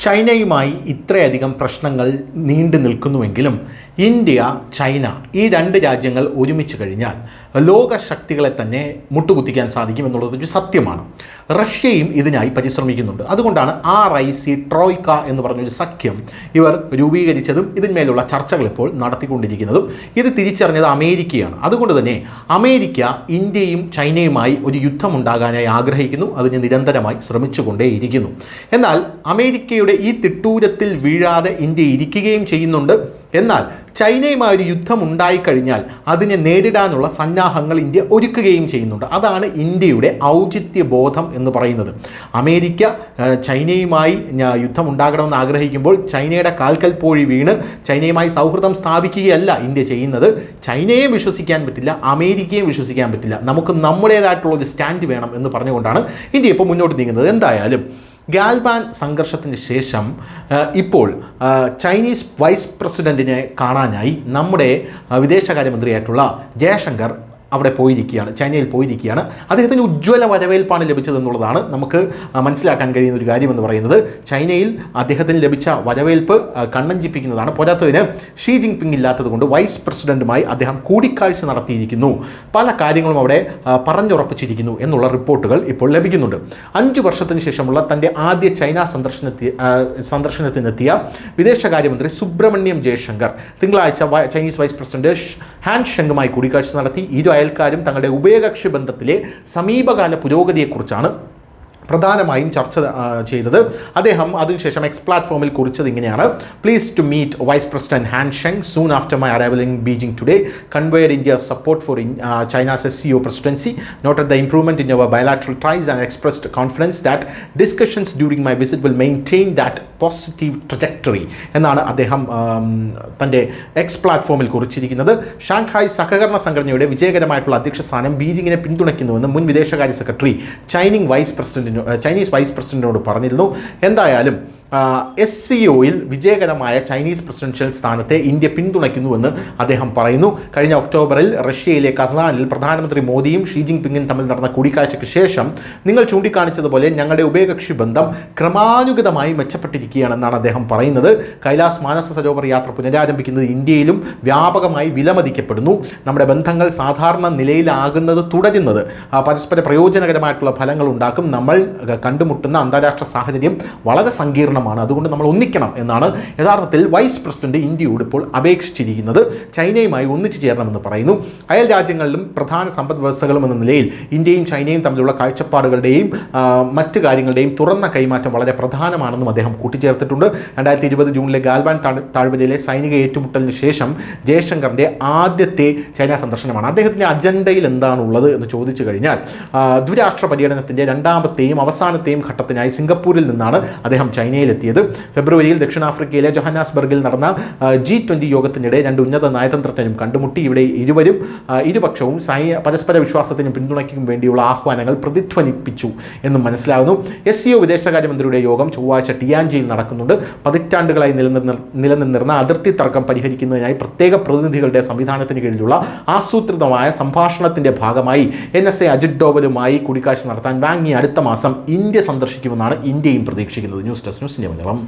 ചൈനയുമായി ഇത്രയധികം പ്രശ്നങ്ങൾ നീണ്ടു നിൽക്കുന്നുവെങ്കിലും ഇന്ത്യ, ചൈന ഈ രണ്ട് രാജ്യങ്ങൾ ഒരുമിച്ച് കഴിഞ്ഞാൽ ലോക ശക്തികളെ തന്നെ മുട്ടുകുത്തിക്കാൻ സാധിക്കും എന്നുള്ളതൊരു സത്യമാണ്. റഷ്യയും ഇതിനായി പരിശ്രമിക്കുന്നുണ്ട്. അതുകൊണ്ടാണ് RIC ട്രോയ്ക്ക എന്ന് പറഞ്ഞൊരു സഖ്യം ഇവർ രൂപീകരിച്ചതും ഇതിന്മേലുള്ള ചർച്ചകൾ ഇപ്പോൾ നടത്തിക്കൊണ്ടിരിക്കുന്നതും. ഇത് തിരിച്ചറിഞ്ഞത് അമേരിക്കയാണ്. അതുകൊണ്ട് തന്നെ അമേരിക്ക ഇന്ത്യയും ചൈനയുമായി ഒരു യുദ്ധമുണ്ടാകാനായി ആഗ്രഹിക്കുന്നു. അതിന് നിരന്തരമായി ശ്രമിച്ചുകൊണ്ടേയിരിക്കുന്നു. എന്നാൽ അമേരിക്കയുടെ ഈ തിട്ടൂരത്തിൽ വീഴാതെ ഇന്ത്യ ഇരിക്കുകയും ചെയ്യുന്നുണ്ട്. എന്നാൽ ചൈനയുമായി ഒരു യുദ്ധം ഉണ്ടായിക്കഴിഞ്ഞാൽ അതിനെ നേരിടാനുള്ള സന്നാഹങ്ങൾ ഇന്ത്യ ഒരുക്കുകയും ചെയ്യുന്നുണ്ട്. അതാണ് ഇന്ത്യയുടെ ഔചിത്യബോധം എന്ന് പറയുന്നത്. അമേരിക്ക ചൈനയുമായി യുദ്ധം ഉണ്ടാകണമെന്ന് ആഗ്രഹിക്കുമ്പോൾ ചൈനയുടെ കാൽക്കൽ പോഴി വീണ് ചൈനയുമായി സൗഹൃദം സ്ഥാപിക്കുകയല്ല ഇന്ത്യ ചെയ്യുന്നത്. ചൈനയെയും വിശ്വസിക്കാൻ പറ്റില്ല, അമേരിക്കയും വിശ്വസിക്കാൻ പറ്റില്ല. നമുക്ക് നമ്മുടേതായിട്ടുള്ള ഒരു സ്റ്റാൻഡ് വേണം എന്ന് പറഞ്ഞുകൊണ്ടാണ് ഇന്ത്യ ഇപ്പോൾ മുന്നോട്ട് നീങ്ങുന്നത്. എന്തായാലും ഗാൽവാൻ സംഘർഷത്തിന് ശേഷം ഇപ്പോൾ ചൈനീസ് വൈസ് പ്രസിഡൻറ്റിനെ കാണാനായി നമ്മുടെ വിദേശകാര്യമന്ത്രിയായിട്ടുള്ള ജയശങ്കർ അവിടെ പോയിരിക്കുകയാണ്, ചൈനയിൽ പോയിരിക്കുകയാണ്. അദ്ദേഹത്തിന് ഉജ്ജ്വല വരവേൽപ്പാണ് ലഭിച്ചതെന്നുള്ളതാണ് നമുക്ക് മനസ്സിലാക്കാൻ കഴിയുന്ന ഒരു കാര്യമെന്ന് പറയുന്നത്. ചൈനയിൽ അദ്ദേഹത്തിന് ലഭിച്ച വരവേൽപ്പ് കണ്ണഞ്ചിപ്പിക്കുന്നതാണ്. പോരാത്തതിന് ഷീ ജിൻപിങ് ഇല്ലാത്തത് കൊണ്ട് വൈസ് പ്രസിഡൻറ്റുമായി അദ്ദേഹം കൂടിക്കാഴ്ച നടത്തിയിരിക്കുന്നു, പല കാര്യങ്ങളും അവിടെ പറഞ്ഞുറപ്പിച്ചിരിക്കുന്നു എന്നുള്ള റിപ്പോർട്ടുകൾ ഇപ്പോൾ ലഭിക്കുന്നുണ്ട്. 5 വർഷത്തിന് ശേഷമുള്ള തൻ്റെ ആദ്യ ചൈന സന്ദർശനത്തിനെത്തിയ വിദേശകാര്യമന്ത്രി സുബ്രഹ്മണ്യം ജയശങ്കർ തിങ്കളാഴ്ച ചൈനീസ് വൈസ് പ്രസിഡന്റ് ഹാൻ ഷെങ്ങുമായി കൂടിക്കാഴ്ച നടത്തി. അയൽക്കാരും തങ്ങളുടെ ഉഭയകക്ഷി ബന്ധത്തിലെ സമീപകാല പുരോഗതിയെക്കുറിച്ചാണ് പ്രധാനമായും ചർച്ച ചെയ്തത്. അദ്ദേഹം അതിനുശേഷം എക്സ് പ്ലാറ്റ്ഫോമിൽ കുറിച്ചത് ഇങ്ങനെയാണ്: please to meet vice president Han Zheng soon after my arrival in Beijing today, conveyed India's support for China's SCO presidency, noted the improvement in our bilateral ties and expressed confidence that discussions during my visit will maintain that positive trajectory എന്നാണ് അദ്ദേഹം തൻ്റെ X പ്ലാറ്റ്ഫോമിൽ കുറിച്ചിരിക്കുന്നത്. Shanghai സഹകരണ സംഘടനയുടെ വിജയകരമായിട്ടുള്ള അധ്യക്ഷ സ്ഥാനം ബീജിങ്ങിനെ പിന്തുണയ്ക്കുന്നുവെന്ന് മുൻ വിദേശകാര്യ സെക്രട്ടറി ചൈനീസ് വൈസ് പ്രസിഡന്റിനോട് പറഞ്ഞിരുന്നു. എന്തായാലും SCOയിൽ വിജയകരമായ ചൈനീസ് പ്രസിഡൻഷ്യൽ സ്ഥാനത്തെ ഇന്ത്യ പിന്തുണയ്ക്കുന്നുവെന്ന് അദ്ദേഹം പറയുന്നു. കഴിഞ്ഞ ഒക്ടോബറിൽ റഷ്യയിലെ കസാനിൽ പ്രധാനമന്ത്രി മോദിയും ഷീ ജിൻപിങ്ങും തമ്മിൽ നടന്ന കൂടിക്കാഴ്ചയ്ക്ക് ശേഷം നിങ്ങൾ ചൂണ്ടിക്കാണിച്ചതുപോലെ ഞങ്ങളുടെ ഉഭയകക്ഷി ബന്ധം ക്രമാനുഗതമായി മെച്ചപ്പെട്ടിരിക്കുകയാണെന്നാണ് അദ്ദേഹം പറയുന്നത്. കൈലാസ് മാനസ സരോവർ യാത്ര പുനരാരംഭിക്കുന്നത് ഇന്ത്യയിലും വ്യാപകമായി വിലമതിക്കപ്പെടുന്നു. നമ്മുടെ ബന്ധങ്ങൾ സാധാരണ നിലയിലാകുന്നത് തുടരുന്നത് പരസ്പര പ്രയോജനകരമായിട്ടുള്ള ഫലങ്ങൾ ഉണ്ടാക്കും. നമ്മൾ കണ്ടുമുട്ടുന്ന അന്താരാഷ്ട്ര സാഹചര്യം വളരെ സങ്കീർണ്ണ. അതുകൊണ്ട് നമ്മൾ ഒന്നിക്കണം എന്നാണ് യഥാർത്ഥത്തിൽ വൈസ് പ്രസിഡന്റ് ഇന്ത്യയോട് ഇപ്പോൾ അപേക്ഷിച്ചിരിക്കുന്നത്. ചൈനയുമായി ഒന്നിച്ചു ചേരണമെന്ന് പറയുന്നു. അയൽ രാജ്യങ്ങളിലും പ്രധാന സമ്പദ് വ്യവസ്ഥകളും എന്ന നിലയിൽ ഇന്ത്യയും ചൈനയും തമ്മിലുള്ള കാഴ്ചപ്പാടുകളുടെയും മറ്റ് കാര്യങ്ങളുടെയും തുറന്ന കൈമാറ്റം വളരെ പ്രധാനമാണെന്നും അദ്ദേഹം കൂട്ടിച്ചേർത്തിട്ടുണ്ട്. 2020 ജൂണിലെ ഗാൽവാൻ താഴ്വരയിലെ സൈനിക ഏറ്റുമുട്ടലിന് ശേഷം ജയശങ്കറിൻ്റെ ആദ്യത്തെ ചൈന സന്ദർശനമാണ്. അദ്ദേഹത്തിൻ്റെ അജണ്ടയിൽ എന്താണുള്ളത് എന്ന് ചോദിച്ചു കഴിഞ്ഞാൽ ദ്വിരാഷ്ട്ര പര്യടനത്തിൻ്റെ രണ്ടാമത്തെയും അവസാനത്തെയും ഘട്ടത്തിനായി സിംഗപ്പൂരിൽ നിന്നാണ് അദ്ദേഹം ചൈനയിലെത്തിയത്. ഫെബ്രുവരിയിൽ ദക്ഷിണാഫ്രിക്കയിലെ ജോഹന്നാസ്ബർഗിൽ നടന്ന G20 യോഗത്തിനിടെ രണ്ട് ഉന്നത നയതന്ത്രജ്ഞരും കണ്ടുമുട്ടി. ഇവിടെ ഇരുപക്ഷവും പരസ്പര വിശ്വാസത്തിനും പിന്തുണയ്ക്കും വേണ്ടിയുള്ള ആഹ്വാനങ്ങൾ പ്രതിധ്വനിപ്പിച്ചു എന്നും മനസ്സിലാകുന്നു. SCO വിദേശകാര്യമന്ത്രിയുടെ യോഗം ചൊവ്വാഴ്ച ടിയാൻജിയിൽ നടക്കുന്നുണ്ട്. പതിറ്റാണ്ടുകളായി നിലനിന്നിരുന്ന അതിർത്തി തർക്കം പരിഹരിക്കുന്നതിനായി പ്രത്യേക പ്രതിനിധികളുടെ സംവിധാനത്തിന് കീഴിലുള്ള ആസൂത്രിതമായ സംഭാഷണത്തിന്റെ ഭാഗമായി NSA അജിത് ഡോവലുമായി കൂടിക്കാഴ്ച നടത്താൻ വാങ് യി അടുത്ത മാസം ഇന്ത്യ സന്ദർശിക്കുമെന്നാണ് ഇന്ത്യയും പ്രതീക്ഷിക്കുന്നത്. News desk news India Malayalam.